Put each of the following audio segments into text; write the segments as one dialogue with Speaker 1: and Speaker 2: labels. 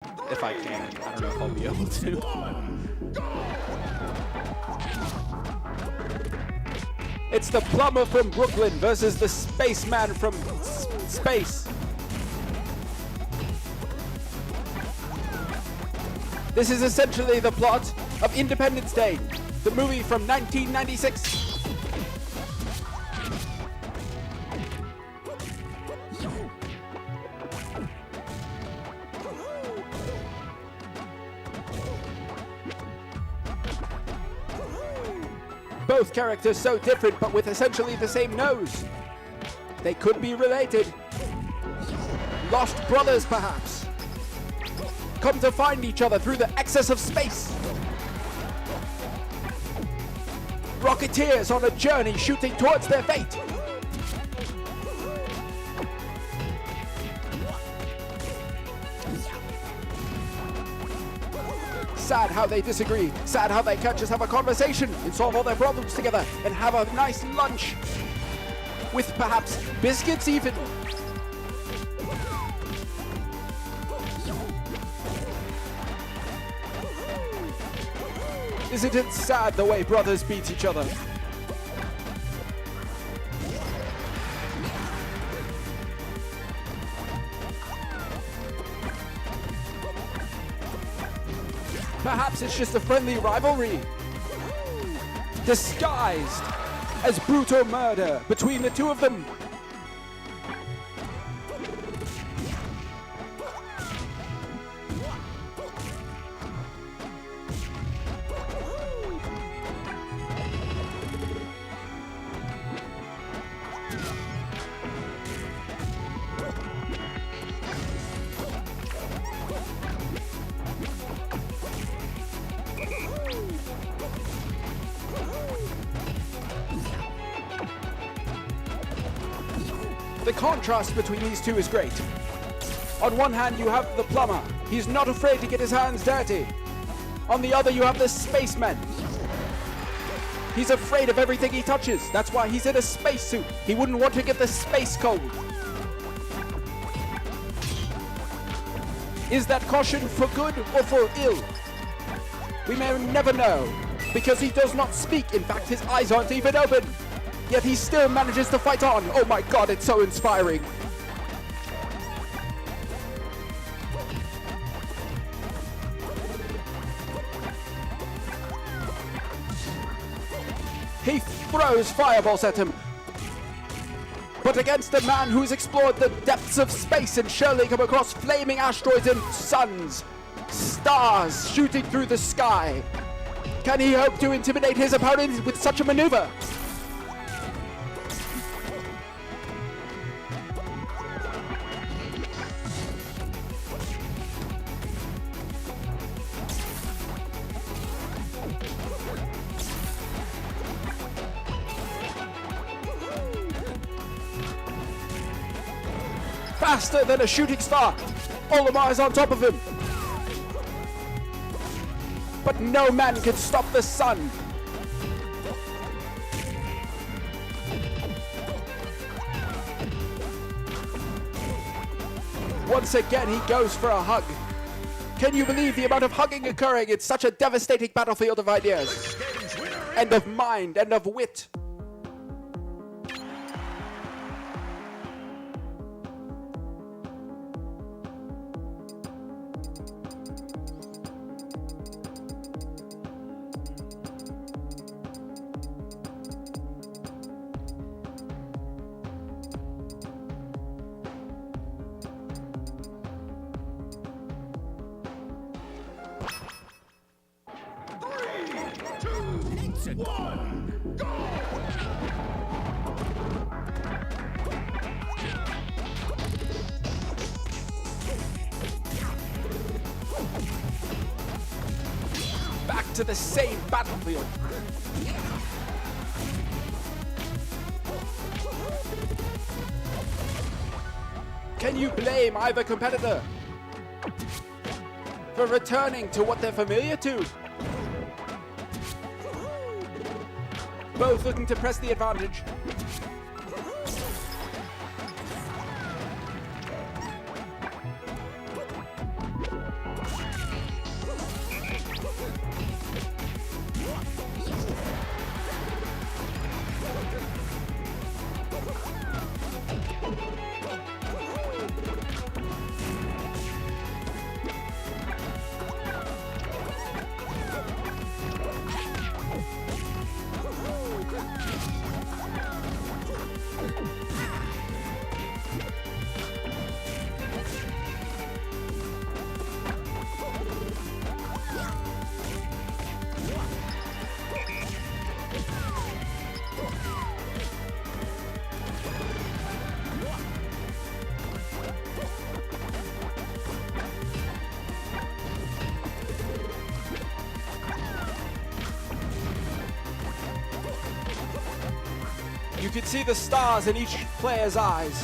Speaker 1: If I can. I don't know if I'll be able to. It's the plumber from Brooklyn versus the spaceman from space. This is essentially the plot of Independence Day, the movie from 1996. Both characters so different, but with essentially the same nose. They could be related. Lost brothers, perhaps. Come to find each other through the excess of space. Rocketeers on a journey shooting towards their fate. Sad how they disagree. Sad how they can't just have a conversation and solve all their problems together and have a nice lunch. With perhaps biscuits even. Isn't it sad the way brothers beat each other? Perhaps it's just a friendly rivalry, disguised as brutal murder between the two of them. The contrast between these two is great. On one hand, you have the plumber. He's not afraid to get his hands dirty. On the other, you have the spaceman. He's afraid of everything he touches. That's why he's in a spacesuit. He wouldn't want to get the space cold. Is that caution for good or for ill? We may never know, because he does not speak. In fact, his eyes aren't even open. Yet he still manages to fight on. Oh my god, it's so inspiring. He throws fireballs at him. But against a man who's explored the depths of space and surely come across flaming asteroids and suns, stars shooting through the sky. Can he hope to intimidate his opponent with such a maneuver? Faster than a shooting star, Olimar is on top of him. But no man can stop the sun. Once again, he goes for a hug. Can you believe the amount of hugging occurring in such a devastating battlefield of ideas? And of mind, and of wit.
Speaker 2: One, go!
Speaker 1: Back to the same battlefield. Can you blame either competitor for returning to what they're familiar to? Both looking to press the advantage. You can see the stars in each player's eyes.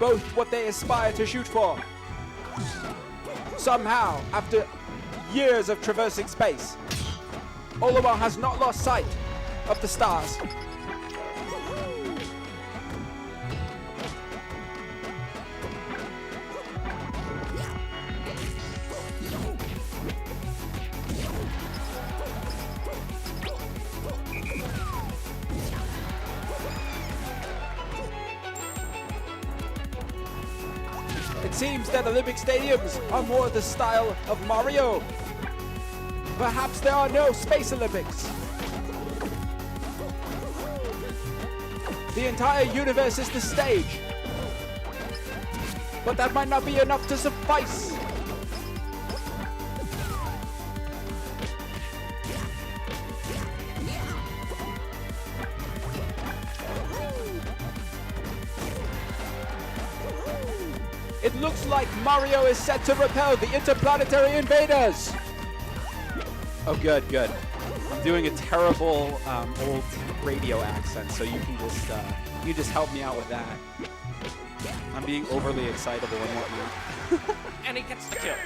Speaker 1: Both what they aspire to shoot for. Somehow, after years of traversing space, Olimar has not lost sight of the stars. It seems that Olympic stadiums are more the style of Mario. Perhaps there are no Space Olympics. The entire universe is the stage. But that might not be enough to suffice. It looks like Mario is set to repel the interplanetary invaders. Oh, good, good. I'm doing a terrible old radio accent, so you can just help me out with that. I'm being overly excitable and whatnot.
Speaker 3: And he gets the kill.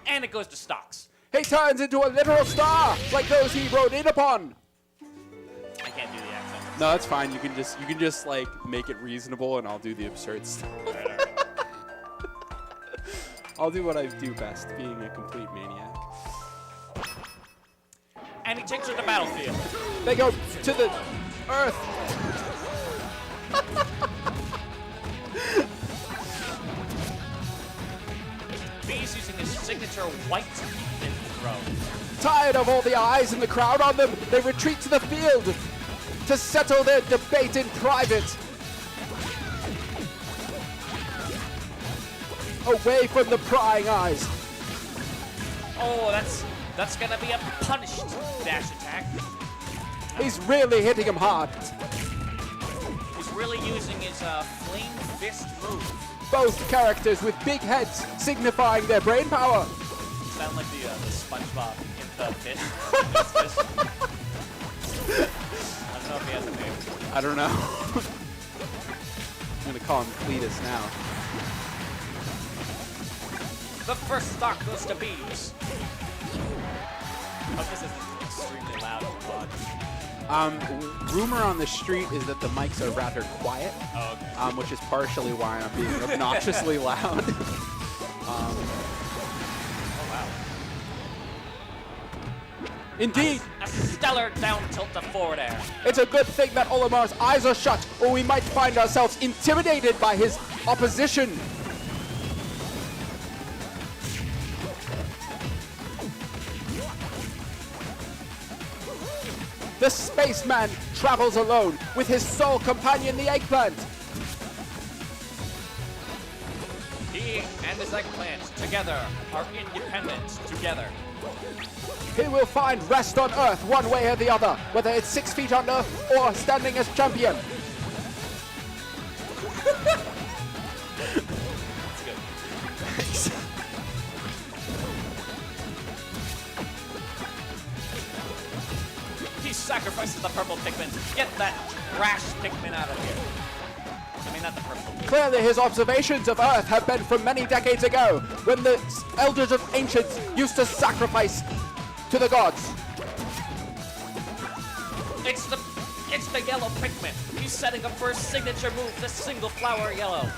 Speaker 3: And it goes to Stoks.
Speaker 1: He turns into a literal star, like those he rode in upon.
Speaker 3: I can't do the accent.
Speaker 1: No, that's fine. You can just like make it reasonable, and I'll do the absurd stuff.
Speaker 3: All right.
Speaker 1: I'll do what I do best, being a complete maniac.
Speaker 3: And he takes to the battlefield.
Speaker 1: They go to the Earth.
Speaker 3: B's using his signature white mid throw.
Speaker 1: Tired of all the eyes and the crowd on them, they retreat to the field to settle their debate in private. Away from the prying eyes.
Speaker 3: Oh, that's gonna be a punished dash attack.
Speaker 1: He's really hitting him hard.
Speaker 3: He's really using his flame fist move.
Speaker 1: Both characters with big heads signifying their brain power.
Speaker 3: Sound like the SpongeBob in the fist. I don't know if he has a name.
Speaker 1: I don't know. I'm gonna call him Cletus now.
Speaker 3: The first stock goes to Bees. Oh, this is extremely loud.
Speaker 1: Rumor on the street is that the mics are rather quiet,
Speaker 3: Oh, okay.
Speaker 1: which is partially why I'm being obnoxiously loud.
Speaker 3: Oh, wow.
Speaker 1: Indeed,
Speaker 3: A stellar down tilt to forward air.
Speaker 1: it's a good thing that Olimar's eyes are shut, or we might find ourselves intimidated by his opposition. The spaceman travels alone with his sole companion, the eggplant.
Speaker 3: He and his eggplant together are independent together.
Speaker 1: He will find rest on Earth one way or the other, whether it's 6 feet under or standing as champion.
Speaker 3: That's good. He sacrifices the purple Pikmin. Get that trash Pikmin out of here. I mean, not the purple.
Speaker 1: Clearly his observations of Earth have been from many decades ago, when the elders of ancients used to sacrifice to the gods.
Speaker 3: It's the yellow Pikmin. He's setting up for his signature move, the single flower yellow.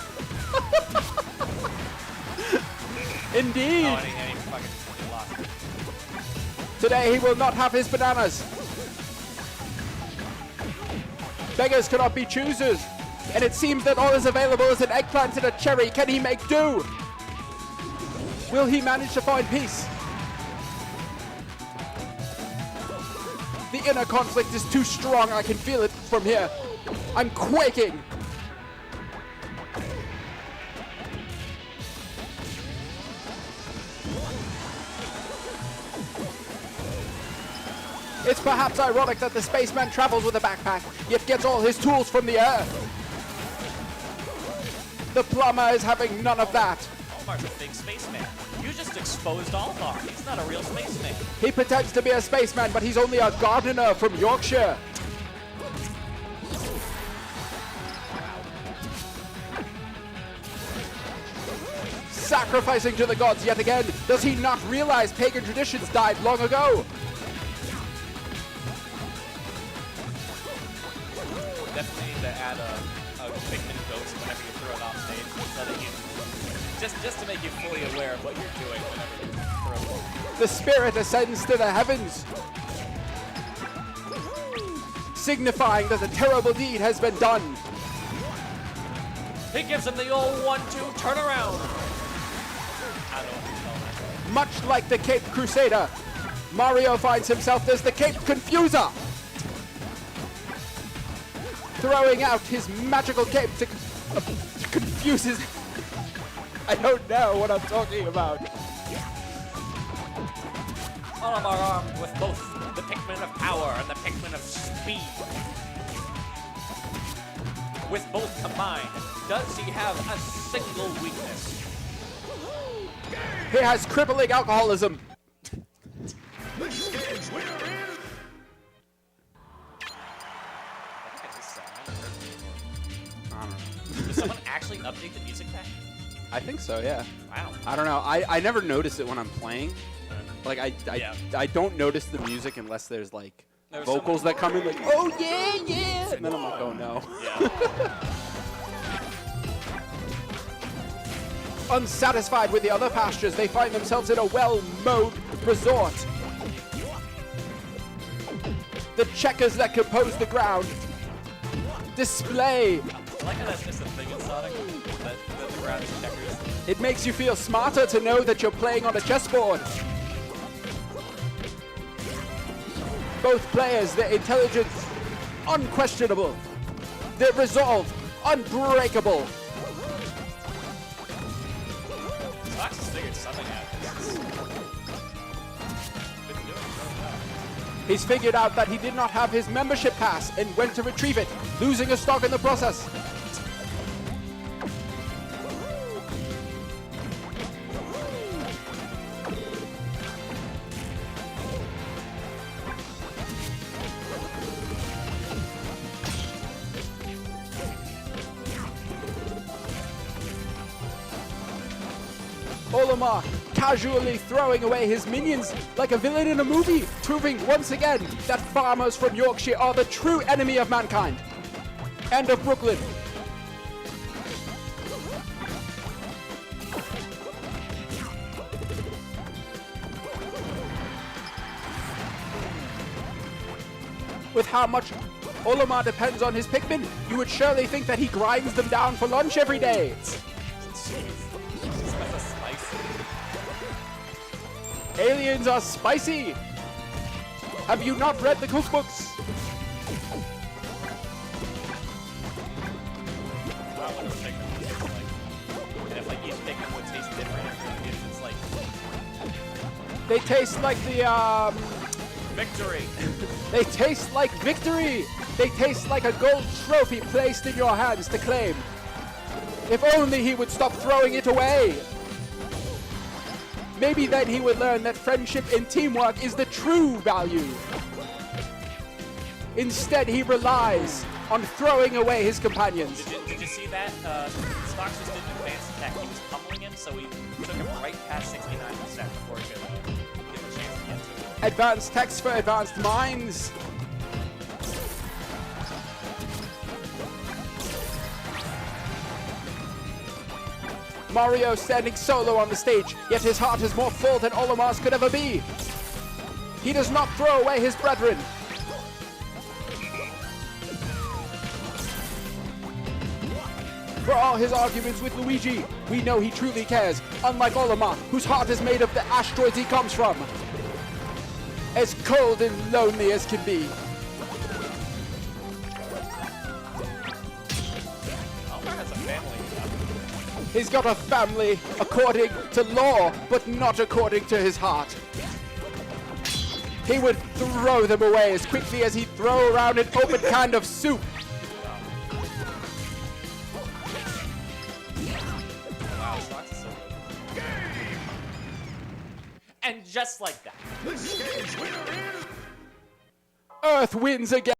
Speaker 1: Indeed.
Speaker 3: Oh, and he fucking lost.
Speaker 1: Today he will not have his bananas. Beggars cannot be choosers, and it seems that all is available is an eggplant and a cherry. Can he make do? Will he manage to find peace? The inner conflict is too strong. I can feel it from here. I'm quaking. It's perhaps ironic that the spaceman travels with a backpack, yet gets all his tools from the air. The plumber is having none of that.
Speaker 3: Olimar's a big spaceman. You just exposed Olimar. He's not a real spaceman.
Speaker 1: He pretends to be a spaceman, but he's only a gardener from Yorkshire. sacrificing to the gods yet again. Does he not realize pagan traditions died long ago?
Speaker 3: Definitely need to add a Pikmin ghost whenever you throw it off stage, so that you just to make you fully aware of what you're doing whenever you throw it.
Speaker 1: The spirit ascends to the heavens, signifying that a terrible deed has been done.
Speaker 3: He gives him the old 1-2 turn around. I don't know what to tell him.
Speaker 1: Much like the Cape Crusader, Mario finds himself as the Cape Confuser, throwing out his magical cape to confuse his... I don't know what I'm talking about.
Speaker 3: Olimar armed with both the Pikmin of power and the Pikmin of speed. With both combined, does he have a single weakness?
Speaker 1: He has crippling alcoholism.
Speaker 2: This game's winner is...
Speaker 3: Did someone actually update the music pack?
Speaker 1: I think so, yeah.
Speaker 3: Wow.
Speaker 1: I don't know. I never notice it when I'm playing. Like, I don't notice the music unless there's, like, vocals that come in, like, oh, yeah, yeah. And then I'm like, oh, no.
Speaker 3: Yeah.
Speaker 1: Unsatisfied with the other pastures, they find themselves in a well-mowed resort. The checkers that compose the ground display.
Speaker 3: I like how that's just a thing in Sonic, that the ground is checkers.
Speaker 1: It makes you feel smarter to know that you're playing on a chessboard. Both players, their intelligence unquestionable. Their resolve unbreakable.
Speaker 3: Stoks has figured something out. Been doing so well.
Speaker 1: He's figured out that he did not have his membership pass and went to retrieve it, losing a stock in the process. Olimar casually throwing away his minions like a villain in a movie, proving once again that farmers from Yorkshire are the true enemy of mankind. And of Brooklyn. With how much Olimar depends on his Pikmin, you would surely think that he grinds them down for lunch every day. Aliens are spicy! Have you not read the cookbooks?
Speaker 3: I wonder what Pikmin would taste like. And if like each Pikmin would taste different, if it's like
Speaker 1: They taste like the,
Speaker 3: victory.
Speaker 1: They taste like victory! They taste like a gold trophy placed in your hands to claim. If only he would stop throwing it away! Maybe then he would learn that friendship and teamwork is the true value. Instead, he relies on throwing away his companions.
Speaker 3: Did you see that? Stoks just did an advanced attack. He was pummeling him, so he took him right past 69% before he could give him a chance to get to it.
Speaker 1: Advanced text for advanced minds. Mario standing solo on the stage, yet his heart is more full than Olimar's could ever be. He does not throw away his brethren. For all his arguments with Luigi, we know he truly cares, unlike Olimar, whose heart is made of the asteroids he comes from. As cold and lonely as can be.
Speaker 3: Olimar has a family.
Speaker 1: He's got a family according to law, but not according to his heart. He would throw them away as quickly as he'd throw around an open can of soup.
Speaker 3: Wow, Stoks is so good. And just like that.
Speaker 2: This game's winner is...
Speaker 1: Earth wins again.